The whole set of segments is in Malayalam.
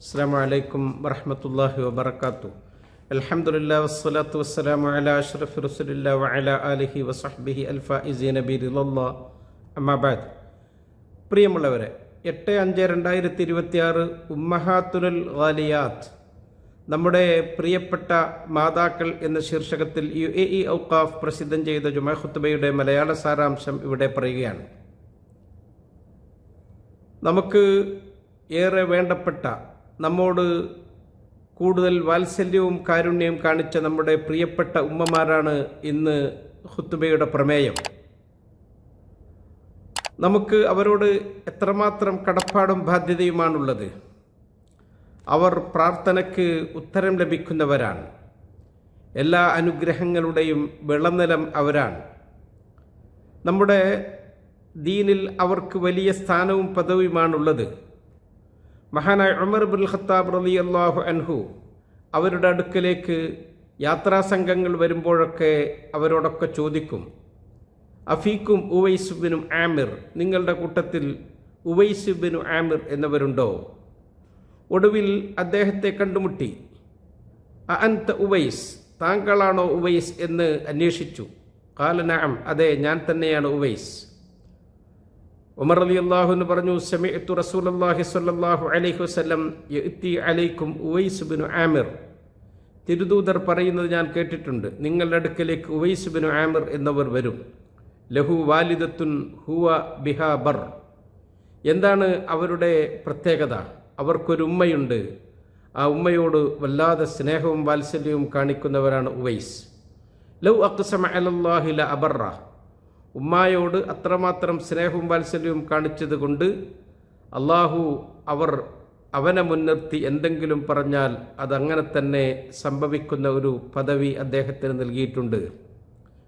അസ്സലാമു അലൈക്കും വറഹ്മത്തുള്ളാഹി വബറകാതുഹു. അൽഹംദുലില്ലാഹി വസ്സലാത്തു വസ്സലാമു അലാ അഷ്റഫി റസൂലില്ലാഹി വഅലാ ആലിഹി വസഹ്ബിഹി അൽഫായിസീന ബിറിളല്ലാഹ്. അമ്മാ ബഅദ്. പ്രിയമുള്ളവരെ, 8/5/2026 ഉമ്മഹാത്തുൽ ഗാലിയാത്ത്, നമ്മുടെ പ്രിയപ്പെട്ട മാതാക്കൾ എന്ന ശീർഷകത്തിൽ UAE ഔഖാഫ് പ്രസിദ്ധം ചെയ്ത ജുമാ ഖുത്ബയുടെ മലയാള സാരാംശം ഇവിടെ പറയുകയാണ്. നമുക്ക് ഏറെ വേണ്ടപ്പെട്ട, നമ്മോട് കൂടുതൽ വാത്സല്യവും കാരുണ്യവും കാണിച്ച നമ്മുടെ പ്രിയപ്പെട്ട ഉമ്മമാരാണ് ഇന്ന് ഖുത്ബയുടെ പ്രമേയം. നമുക്ക് അവരോട് എത്രമാത്രം കടപ്പാടും ബാധ്യതയുമാണുള്ളത്. അവർ പ്രാർത്ഥനയ്ക്ക് ഉത്തരം ലഭിക്കുന്നവരാണ്. എല്ലാ അനുഗ്രഹങ്ങളുടെയും വിളനിലം അവരാണ്. നമ്മുടെ ദീനിൽ അവർക്ക് വലിയ സ്ഥാനവും പദവിയുമാണുള്ളത്. മഹാനായ ഉമർ ഇബ്നുൽ ഖത്താബ് റളിയല്ലാഹു അൻഹു അവരുടെ അടുക്കലേക്ക് യാത്രാസംഘങ്ങൾ വരുമ്പോഴൊക്കെ അവരോടൊക്കെ ചോദിക്കും, അഫീക്കും ഉവൈസ് ബിനു ആമിർ, നിങ്ങളുടെ കൂട്ടത്തിൽ ഉവൈസ് ബിനു ആമിർ എന്നവരുണ്ടോ? ഒടുവിൽ അദ്ദേഹത്തെ കണ്ടുമുട്ടി, അഅൻത ഉവൈസ്, താങ്കളാണോ ഉവൈസ് എന്ന് അന്വേഷിച്ചു. ഖാല നഅം, അതെ, ഞാൻ തന്നെയാണ് ഉവൈസ്. ഉമർ റളിയല്ലാഹു അൻഹു പറഞ്ഞു, സമിഅ്തു റസൂലുള്ളാഹി സ്വല്ലല്ലാഹു അലൈഹി വസല്ലം യഅതി അലൈക്കും ഉവൈസ് ബിനു ആമിർ, തിരുദൂതർ പറയുന്നത് ഞാൻ കേട്ടിട്ടുണ്ട്, നിങ്ങളുടെ അടുക്കലേക്ക് ഉവൈസ് ബിനു ആമിർ എന്നവർ വരും. ലഹു വാലിദത്തുൻ ഹുവ ബിഹാ ബർ, എന്താണ് അവരുടെ പ്രത്യേകത? അവർക്കൊരു ഉമ്മയുണ്ട്, ആ ഉമ്മയോട് വല്ലാതെ സ്നേഹവും വാത്സല്യവും കാണിക്കുന്നവരാണ് ഉവൈസ്. ലൗ അഖ്സമ അലല്ലാഹി ല അബറ, ഉമ്മായോട് അത്രമാത്രം സ്നേഹവും വാത്സല്യവും കാണിച്ചത് കൊണ്ട് അള്ളാഹു അവനെ മുൻനിർത്തി എന്തെങ്കിലും പറഞ്ഞാൽ അതങ്ങനെ തന്നെ സംഭവിക്കുന്ന ഒരു പദവി അദ്ദേഹത്തിന് നൽകിയിട്ടുണ്ട്.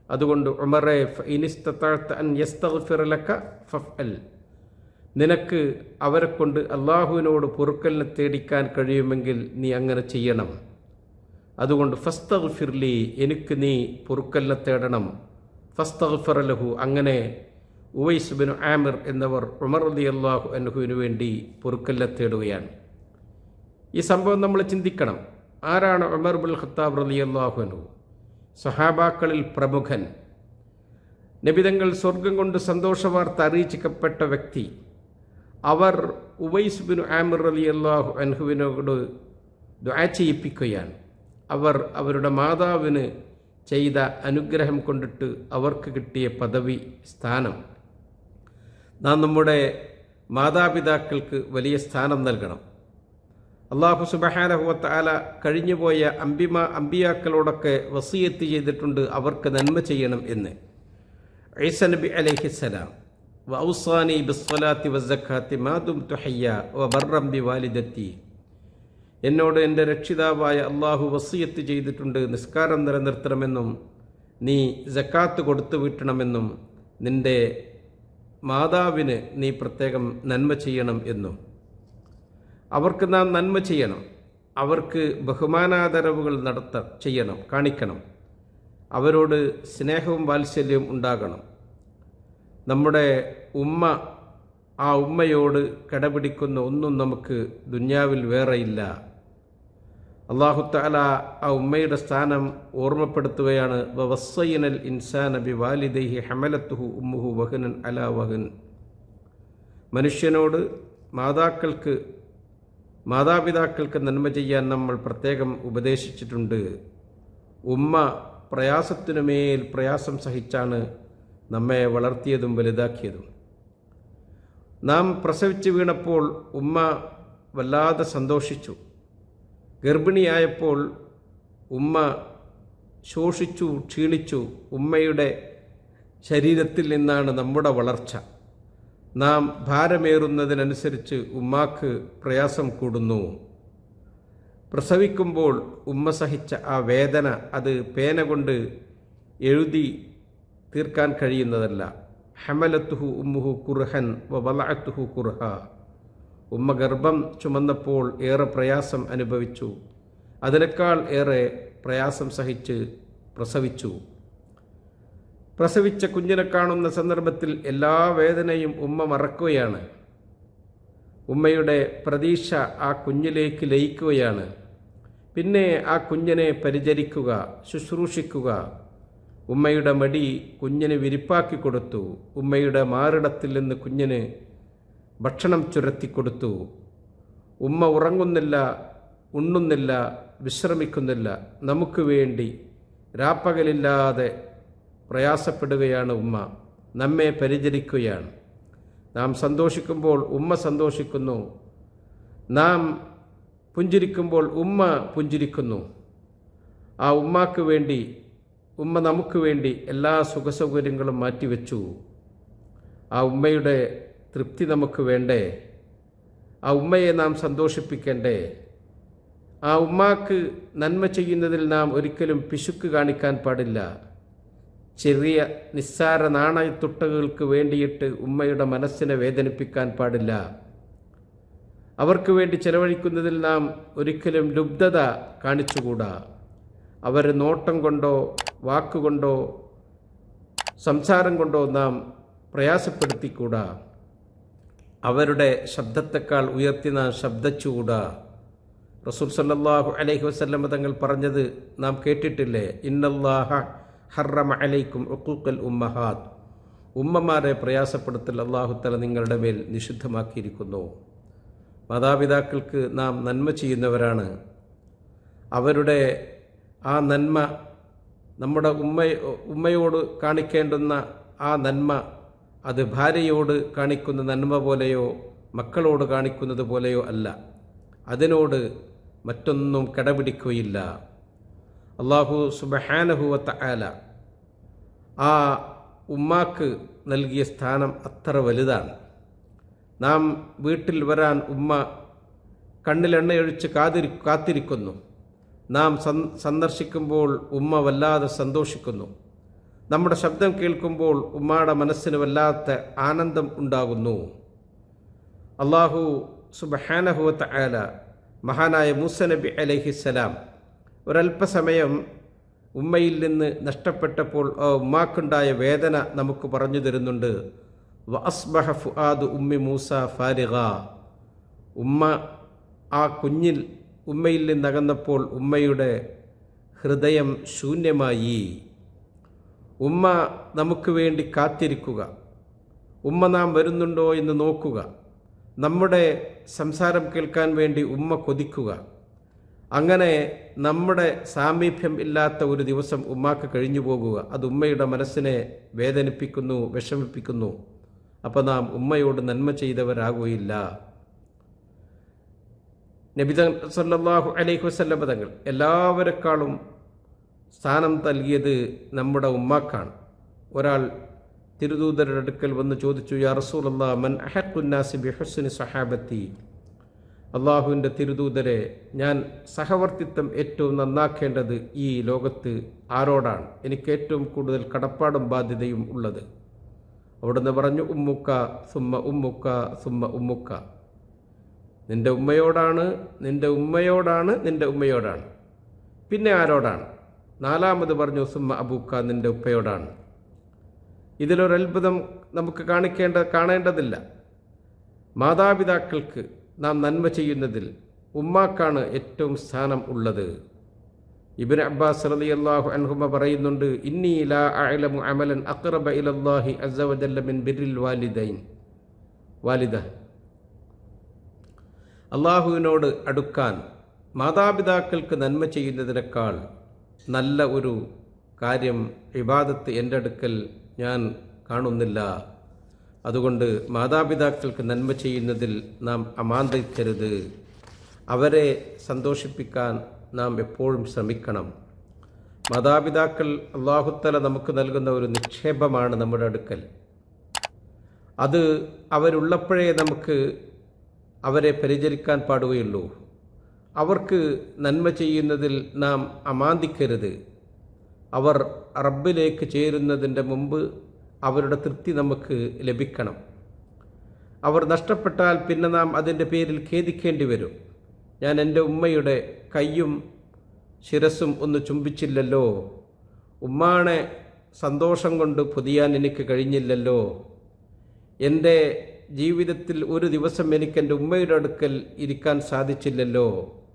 അതുകൊണ്ട് ഉമറെ, ഫഇനിസ്തതഅത അൻ യസ്തഗ്ഫിറ ലക ഫഫ്അൽ, നിനക്ക് അവരെ കൊണ്ട് അള്ളാഹുവിനോട് പൊറുക്കലിനെ തേടിക്കാൻ കഴിയുമെങ്കിൽ നീ അങ്ങനെ ചെയ്യണം. അതുകൊണ്ട് ഫസ്തഗ്ഫിർലി, എനിക്ക് നീ പൊറുക്കലിനെ തേടണം. ഫസ്തഗ്ഫറ ലഹു, അങ്ങനെ ഉവൈസ് ബിനു ആമിർ എന്നവർ ഉമർ റളിയല്ലാഹു അൻഹുവിന് വേണ്ടി പൊറുക്കലിനെ തേടുകയാണ്. ഈ സംഭവം നമ്മൾ ചിന്തിക്കണം. ആരാണ് ഉമർ ഇബ്നുൽ ഖത്താബ് റളിയല്ലാഹു അൻഹു? സഹാബാക്കളിൽ പ്രമുഖൻ, നബിതങ്ങൾ സ്വർഗം കൊണ്ട് സന്തോഷവാർത്ത അറിയിക്കപ്പെട്ട വ്യക്തി. അവർ ഉവൈസ് ബിനു ആമിർ റളിയല്ലാഹു അൻഹുവിനോട് ദുആ ചെയ്യിപ്പിക്കുകയാണ്. അവർ അവരുടെ മാതാവിന് ചെയ്ത അനുഗ്രഹം കൊണ്ടിട്ട് അവർക്ക് കിട്ടിയ പദവി, സ്ഥാനം. നാം നമ്മുടെ മാതാപിതാക്കൾക്ക് വലിയ സ്ഥാനം നൽകണം. അല്ലാഹു സുബ്ഹാനഹു വ തആല കഴിഞ്ഞുപോയ അമ്പിയാക്കളോടൊക്കെ വസിയത്ത് ചെയ്തിട്ടുണ്ട് അവർക്ക് നന്മ ചെയ്യണം എന്ന്. ഈസ നബി അലൈഹിസ്സലാം, വഔസാനി ബിസ്സലാത്തി വസ്സകാത്തി മാ ദുംതു ഹയ്യ വബർറൻ ബിവാലിദത്തി, എന്നോട് എൻ്റെ രക്ഷിതാവായ അള്ളാഹു വസിയത്ത് ചെയ്തിട്ടുണ്ട്, നിസ്കാരം നിലനിർത്തണമെന്നും നീ സക്കാത്ത് കൊടുത്തു വീട്ടണമെന്നും നിൻ്റെ മാതാവിന് നീ പ്രത്യേകം നന്മ ചെയ്യണം എന്നും. അവർക്ക് നാം നന്മ ചെയ്യണം, അവർക്ക് ബഹുമാനാദരവുകൾ കാണിക്കണം, അവരോട് സ്നേഹവും വാത്സല്യവും ഉണ്ടാകണം. നമ്മുടെ ഉമ്മ, ആ ഉമ്മയോട് കടപിടിക്കുന്ന ഒന്നും നമുക്ക് ദുന്യാവിൽ വേറെയില്ല. അല്ലാഹു തആല ആ ഉമ്മയുടെ സ്ഥാനം ഓർമ്മപ്പെടുത്തുകയാണ്. വവസ്സൈനൽ ഇൻസാന ബിവാലിദൈഹി ഹമലത്തുഹു ഉമ്മുഹു വഹനൻ അലാ വഹൻ, മനുഷ്യനോട് മാതാപിതാക്കൾക്ക് നന്മ ചെയ്യാൻ നമ്മൾ പ്രത്യേകം ഉപദേശിച്ചിട്ടുണ്ട്. ഉമ്മ പ്രയാസത്തിനുമേൽ പ്രയാസം സഹിച്ചാണ് നമ്മെ വളർത്തിയതും വലുതാക്കിയതും. നാം പ്രസവിച്ച് വീണപ്പോൾ ഉമ്മ വല്ലാതെ സന്തോഷിച്ചു. ഗർഭിണിയായപ്പോൾ ഉമ്മ ശോഷിച്ചു, ക്ഷീണിച്ചു. ഉമ്മയുടെ ശരീരത്തിൽ നിന്നാണ് നമ്മുടെ വളർച്ച. നാം ഭാരമേറുന്നതിനനുസരിച്ച് ഉമ്മാക്ക് പ്രയാസം കൂടുന്നു. പ്രസവിക്കുമ്പോൾ ഉമ്മ സഹിച്ച ആ വേദന, അത് പേന കൊണ്ട് എഴുതി തീർക്കാൻ കഴിയുന്നതല്ല. ഹമലത്തുഹു ഉമ്മുഹു കുർഹൻ വവലഅത്തുഹു കുർഹ, ഉമ്മ ഗർഭം ചുമന്നപ്പോൾ ഏറെ പ്രയാസം അനുഭവിച്ചു, അതിനേക്കാൾ ഏറെ പ്രയാസം സഹിച്ച് പ്രസവിച്ചു. പ്രസവിച്ച കുഞ്ഞിനെ കാണുന്ന സന്ദർഭത്തിൽ എല്ലാ വേദനയും ഉമ്മ മറക്കുകയാണ്. ഉമ്മയുടെ പ്രതീക്ഷ ആ കുഞ്ഞിലേക്ക് ലയിക്കുകയാണ്. പിന്നെ ആ കുഞ്ഞിനെ പരിചരിക്കുക, ശുശ്രൂഷിക്കുക. ഉമ്മയുടെ മടി കുഞ്ഞിന് വിരിപ്പാക്കി കൊടുത്തു. ഉമ്മയുടെ മാറിടത്തിൽ നിന്ന് കുഞ്ഞിന് ഭക്ഷണം ചുരത്തിക്കൊടുത്തു. ഉമ്മ ഉറങ്ങുന്നില്ല, ഉണ്ണുന്നില്ല, വിശ്രമിക്കുന്നില്ല. നമുക്ക് വേണ്ടി രാപ്പകലില്ലാതെ പ്രയാസപ്പെടുകയാണ് ഉമ്മ. നമ്മെ പരിചരിക്കുകയാണ്. നാം സന്തോഷിക്കുമ്പോൾ ഉമ്മ സന്തോഷിക്കുന്നു. നാം പുഞ്ചിരിക്കുമ്പോൾ ഉമ്മ പുഞ്ചിരിക്കുന്നു. ആ ഉമ്മാക്ക് വേണ്ടി, ഉമ്മ നമുക്ക് വേണ്ടി എല്ലാ സുഖസൗകര്യങ്ങളും മാറ്റിവെച്ചു. ആ ഉമ്മയുടെ തൃപ്തി നമുക്ക് വേണ്ടേ? ആ ഉമ്മയെ നാം സന്തോഷിപ്പിക്കണ്ടേ? ആ ഉമ്മാക്ക് നന്മ ചെയ്യുന്നതിൽ നാം ഒരിക്കലും പിശുക്ക് കാണിക്കാൻ പാടില്ല. ചെറിയ നിസ്സാര നാണയത്തുട്ടകൾക്ക് വേണ്ടിയിട്ട് ഉമ്മയുടെ മനസ്സിനെ വേദനിപ്പിക്കാൻ പാടില്ല. അവർക്ക് വേണ്ടി ചെലവഴിക്കുന്നതിൽ നാം ഒരിക്കലും ലുബ്ധത കാണിച്ചുകൂടാ. അവർ നോട്ടം കൊണ്ടോ വാക്കുകൊണ്ടോ സംസാരം കൊണ്ടോ നാം പ്രയാസപ്പെടുത്തിക്കൂടാ. അവരുടെ ശബ്ദത്തെക്കാൾ ഉയർത്തി നാം ശബ്ദിച്ചുകൂടാ. റസൂൽ സല്ലല്ലാഹു അലൈഹി വസല്ലം തങ്ങൾ പറഞ്ഞത് നാം കേട്ടിട്ടില്ലേ? ഇന്നല്ലാഹ ഹറമ അലൈക്കും ഉഖൂഖൽ ഉമ്മഹാത്ത്. ഉമ്മമാരെ പ്രയാസപ്പെടുത്തൽ അല്ലാഹു തആല നിങ്ങളുടെ മേൽ നിഷിദ്ധമാക്കിയിരിക്കുന്നു. മാതാപിതാക്കൾക്ക് നാം നന്മ ചെയ്യുന്നവരാണ്. അവരുടെ ആ നന്മ, നമ്മുടെ ഉമ്മയോട് കാണിക്കേണ്ടുന്ന ആ നന്മ, അത് ഭാര്യയോട് കാണിക്കുന്ന നന്മ പോലെയോ മക്കളോട് കാണിക്കുന്നത് പോലെയോ അല്ല. അതിനോട് മറ്റൊന്നും കടപിടിക്കുകയില്ല. അല്ലാഹു സുബ്ഹാനഹു വ തആല ആ ഉമ്മാക്ക് നൽകിയ സ്ഥാനം അത്ര വലുതാണ്. നാം വീട്ടിൽ വരാൻ ഉമ്മ കണ്ണിലെണ്ണയൊഴിച്ച് കാത്തിരിക്കുന്നു. നാം സന്ദർശിക്കുമ്പോൾ ഉമ്മ വല്ലാതെ സന്തോഷിക്കുന്നു. നമ്മുടെ ശബ്ദം കേൾക്കുമ്പോൾ ഉമ്മയുടെ മനസ്സിന് വല്ലാത്ത ആനന്ദം ഉണ്ടാകുന്നു. അല്ലാഹു സുബ്ഹാനഹു വ തആല മഹാനായ മൂസ നബി അലൈഹിസ്സലാം ഒരല്പസമയം ഉമ്മയിൽ നിന്ന് നഷ്ടപ്പെട്ടപ്പോൾ ആ ഉമ്മാക്കുണ്ടായ വേദന നമുക്ക് പറഞ്ഞു തരുന്നുണ്ട്. വഅസ്ബഹ ഫുആദു ഉമ്മി മൂസ ഫാരിഗ. ഉമ്മ ആ കുഞ്ഞിൽ ഉമ്മയിൽ നിന്നകന്നപ്പോൾ ഉമ്മയുടെ ഹൃദയം ശൂന്യമായി. ഉമ്മ നമുക്ക് വേണ്ടി കാത്തിരിക്കുക. ഉമ്മ നാം വരുന്നുണ്ടോ എന്ന് നോക്കുക. നമ്മുടെ സംസാരം കേൾക്കാൻ വേണ്ടി ഉമ്മ കൊതിക്കുക. അങ്ങനെ നമ്മുടെ സാമീപ്യം ഇല്ലാത്ത ഒരു ദിവസം ഉമ്മാക്ക് കഴിഞ്ഞു പോകുക. അത് ഉമ്മയുടെ മനസ്സിനെ വേദനിപ്പിക്കുന്നു, വിഷമിപ്പിക്കുന്നു. അപ്പോൾ നാം ഉമ്മയോട് നന്മ ചെയ്തവരാകുകയില്ല. നബി സല്ലല്ലാഹു അലൈഹി വസല്ലം തങ്ങൾ എല്ലാവരെക്കാളും സ്ഥാനം നൽകിയത് നമ്മുടെ ഉമ്മാക്കാണ്. ഒരാൾ തിരുദൂതരുടെ അടുക്കൽ വന്ന് ചോദിച്ചു, യാ റസൂലല്ലാഹ് മൻ അഹഖുന്നാസി ബിഹുസ്നി സഹാബത്തി. അള്ളാഹുവിൻ്റെ തിരുദൂതരെ, ഞാൻ സഹവർത്തിത്വം ഏറ്റവും നന്നാക്കേണ്ടത് ഈ ലോകത്ത് ആരോടാണ്? എനിക്ക് ഏറ്റവും കൂടുതൽ കടപ്പാടും ബാധ്യതയും ഉള്ളത്. അവിടുന്ന് പറഞ്ഞു, ഉമ്മുക്ക സുമ്മ ഉമ്മുക്ക സുമ്മ ഉമ്മുക്ക. നിൻ്റെ ഉമ്മയോടാണ്, നിൻ്റെ ഉമ്മയോടാണ്, നിൻ്റെ ഉമ്മയോടാണ്. പിന്നെ ആരോടാണ്? നാലാമത് പറഞ്ഞു സുമ്മ അബൂക്ക, നിൻ്റെ ഉപ്പയോടാണ്. ഇതിലൊരത്ഭുതം നമുക്ക് കാണേണ്ടതില്ല. മാതാപിതാക്കൾക്ക് നാം നന്മ ചെയ്യുന്നതിൽ ഉമ്മാക്കാണ് ഏറ്റവും സ്ഥാനം ഉള്ളത്. ഇബ്നു അബ്ബാസ് റളിയല്ലാഹു അൻഹുമ പറയുന്നുണ്ട്, ഇന്നി ലാ അഅലമു അമലൻ അഖറബ ഇലല്ലാഹി അസ്സ വജല്ല മിൻ ബിർരിൽ വാലിദ. അള്ളാഹുവിനോട് അടുക്കാൻ മാതാപിതാക്കൾക്ക് നന്മ ചെയ്യുന്നതിനേക്കാൾ നല്ല ഒരു കാര്യം, ഇബാദത്ത് എൻ്റെ അടുക്കൽ ഞാൻ കാണുന്നില്ല. അതുകൊണ്ട് മാതാപിതാക്കൾക്ക് നന്മ ചെയ്യുന്നതിൽ നാം അമാന്തിക്കരുത്. അവരെ സന്തോഷിപ്പിക്കാൻ നാം എപ്പോഴും ശ്രമിക്കണം. മാതാപിതാക്കൾ അല്ലാഹു തആല നമുക്ക് നൽകുന്ന ഒരു നിക്ഷേപമാണ് നമ്മുടെ അടുക്കൽ. അത് അവരുള്ളപ്പോഴേ നമുക്ക് അവരെ പരിചരിക്കാൻ പാടുകയുള്ളൂ. അവർക്ക് നന്മ ചെയ്യുന്നതിൽ നാം അമാന്തിക്കരുത്. അവർ റബ്ബിലേക്ക് ചേരുന്നതിൻ്റെ മുമ്പ് അവരുടെ തൃപ്തി നമുക്ക് ലഭിക്കണം. അവർ നഷ്ടപ്പെട്ടാൽ പിന്നെ നാം അതിൻ്റെ പേരിൽ ഖേദിക്കേണ്ടി വരും. ഞാൻ എൻ്റെ ഉമ്മയുടെ കൈയും ശിരസും ഒന്ന് ചുംബിച്ചില്ലല്ലോ, ഉമ്മാനെ സന്തോഷം കൊണ്ട് പൊതിയാൻ എനിക്ക് കഴിഞ്ഞില്ലല്ലോ, എൻ്റെ ജീവിതത്തിൽ ഒരു ദിവസം എനിക്ക് എൻ്റെ ഉമ്മയുടെ അടുക്കൽ ഇരിക്കാൻ സാധിച്ചില്ലല്ലോ,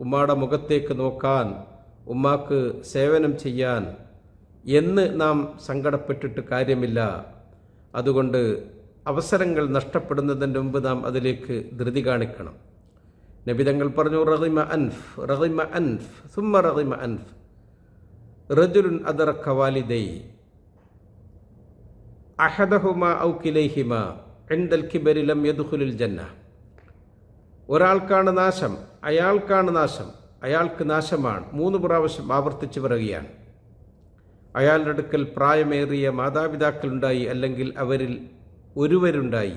ഉമ്മയുടെ മുഖത്തേക്ക് നോക്കാൻ, ഉമ്മാക്ക് സേവനം ചെയ്യാൻ എന്ന് നാം സങ്കടപ്പെട്ടിട്ട് കാര്യമില്ല. അതുകൊണ്ട് അവസരങ്ങൾ നഷ്ടപ്പെടുന്നതിന് മുമ്പ് നാം അതിലേക്ക് ധൃതി കാണിക്കണം. നബിതങ്ങൾ പറഞ്ഞു, റഗിമ അൻഫ് സുമ്മ റഗിമ അൻഫ് റജുലുൻ അദറക വാലിദൈ അഹദഹുമാ ഔ കിലൈഹിമാ ഇൻദൽ കിബരി ലം യദ്ഖുലുൽ ജന്ന. ഒരാൾക്കാണ് നാശം, അയാൾക്ക് നാശമാണ് 3 പ്രാവശ്യം ആവർത്തിച്ച് പറയുകയാണ്. അയാളുടെ അടുക്കൽ പ്രായമേറിയ മാതാപിതാക്കളുണ്ടായി, അല്ലെങ്കിൽ അവരിൽ ഒരുവരുണ്ടായി,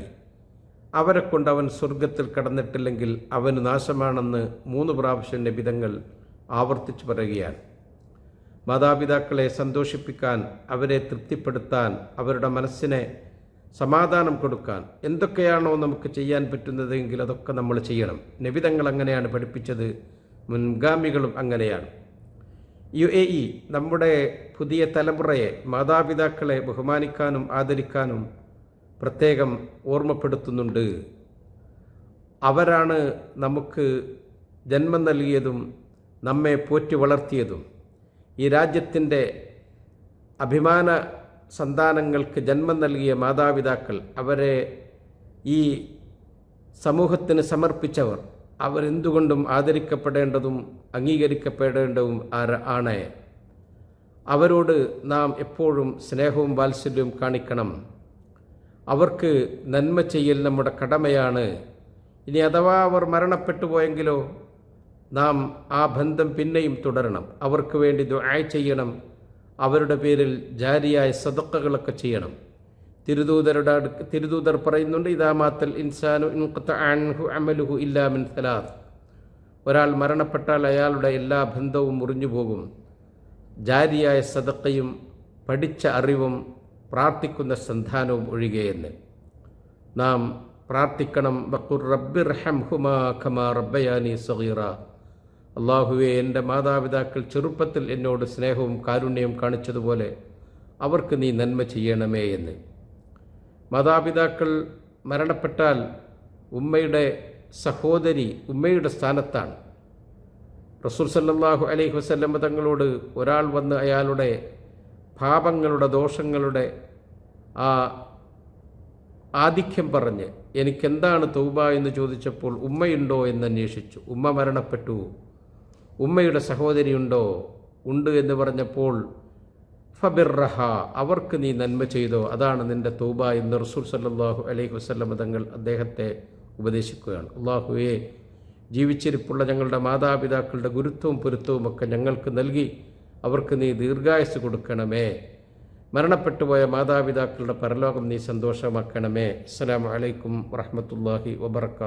അവരെ കൊണ്ട് അവൻ സ്വർഗത്തിൽ കടന്നിട്ടില്ലെങ്കിൽ അവന് നാശമാണെന്ന് 3 പ്രാവശ്യം നബിതങ്ങൾ ആവർത്തിച്ച് പറയുകയാണ്. മാതാപിതാക്കളെ സന്തോഷിപ്പിക്കാൻ, അവരെ തൃപ്തിപ്പെടുത്താൻ, അവരുടെ മനസ്സിനെ സമാധാനം കൊടുക്കാൻ എന്തൊക്കെയാണോ നമുക്ക് ചെയ്യാൻ പറ്റുന്നതെങ്കിൽ അതൊക്കെ നമ്മൾ ചെയ്യണം. നബിതങ്ങൾ അങ്ങനെയാണ് പഠിപ്പിച്ചത്, മുൻഗാമികളും അങ്ങനെയാണ്. UAE നമ്മുടെ പുതിയ തലമുറയെ, മാതാപിതാക്കളെ ബഹുമാനിക്കാനും ആദരിക്കാനും പ്രത്യേകം ഓർമ്മപ്പെടുത്തുന്നുണ്ട്. അവരാണ് നമുക്ക് ജന്മം നൽകിയതും നമ്മെ പോറ്റി വളർത്തിയതും. ഈ രാജ്യത്തിൻ്റെ അഭിമാന സന്താനങ്ങൾക്ക് ജന്മം നൽകിയ മാതാപിതാക്കൾ, അവരെ ഈ സമൂഹത്തിന് സമർപ്പിച്ചവർ, അവരെന്തുകൊണ്ടും ആദരിക്കപ്പെടേണ്ടതും അംഗീകരിക്കപ്പെടേണ്ടതും ആണ്. അവരോട് നാം എപ്പോഴും സ്നേഹവും വാത്സല്യവും കാണിക്കണം. അവർക്ക് നന്മ ചെയ്യൽ നമ്മുടെ കടമയാണ്. ഇനി അഥവാ അവർ മരണപ്പെട്ടു പോയെങ്കിലോ നാം ആ ബന്ധം പിന്നെയും തുടരണം. അവർക്ക് വേണ്ടി ദുആ ചെയ്യണം. അവരുടെ പേരിൽ ജാരിയായ സദഖകളൊക്കെ ചെയ്യണം. തിരുദൂതർ പറയുന്നുണ്ട്, ഇദാ മാത്തൽ ഇൻസാനു ഇൻഖതഅ അൻഹു അമലുഹു ഇല്ലാ മിൻ സലാസ്. ഒരാൾ മരണപ്പെട്ടാൽ അയാളുടെ എല്ലാ ബന്ധവും മുറിഞ്ഞു പോകും, ജാരിയായ സദഖയും പഠിച്ച അറിവും പ്രാർത്ഥിക്കുന്ന സന്താനവും ഒഴികെയെന്ന്. നാം പ്രാർത്ഥിക്കണം, വഖുർ റബ്ബിർഹംഹുമാ കമാ റബ്ബയാനി സഗീറ. അല്ലാഹുവേ, എൻ്റെ മാതാപിതാക്കൾ ചെറുപ്പത്തിൽ എന്നോട് സ്നേഹവും കാരുണ്യവും കാണിച്ചതുപോലെ അവർക്ക് നീ നന്മ ചെയ്യണമേ എന്ന്. മാതാപിതാക്കൾ മരണപ്പെട്ടാൽ ഉമ്മയുടെ സഹോദരി ഉമ്മയുടെ സ്ഥാനത്താണ്. റസൂൽ സല്ലല്ലാഹു അലൈഹി വസല്ലം തങ്ങളോട് ഒരാൾ വന്ന് അയാളുടെ പാപങ്ങളുടെ, ദോഷങ്ങളുടെ ആ ആധിക്യം പറഞ്ഞ് എനിക്കെന്താണ് തൗബ എന്ന് ചോദിച്ചപ്പോൾ ഉമ്മയുണ്ടോ എന്ന് അന്വേഷിച്ചു. ഉമ്മ മരണപ്പെട്ടു, ഉമ്മയുടെ സഹോദരിയുണ്ടോ? ഉണ്ട് എന്ന് പറഞ്ഞപ്പോൾ ഫബിർറഹ, അവർക്ക് നീ നന്മ ചെയ്തോ, അതാണ് നിന്റെ തൗബ എന്ന് റസൂൽ സല്ലല്ലാഹു അലൈഹി വസല്ലം തങ്ങൾ അദ്ദേഹത്തെ ഉപദേശിക്കുകയാണ്. അല്ലാഹുവേ, ജീവിച്ചിരിപ്പുള്ള ഞങ്ങളുടെ മാതാപിതാക്കളുടെ ഗുരുത്വവും പൊരുത്തവും ഒക്കെ ഞങ്ങൾക്ക് നൽകി അവർക്ക് നീ ദീർഘായുസ്സ് കൊടുക്കണമേ. മരണപ്പെട്ടുപോയ മാതാപിതാക്കളുടെ പരലോകം നീ സന്തോഷമാക്കണമേ. അസ്സലാമു അലൈക്കും വറഹ്മത്തുള്ളാഹി വബറകാതുഹു.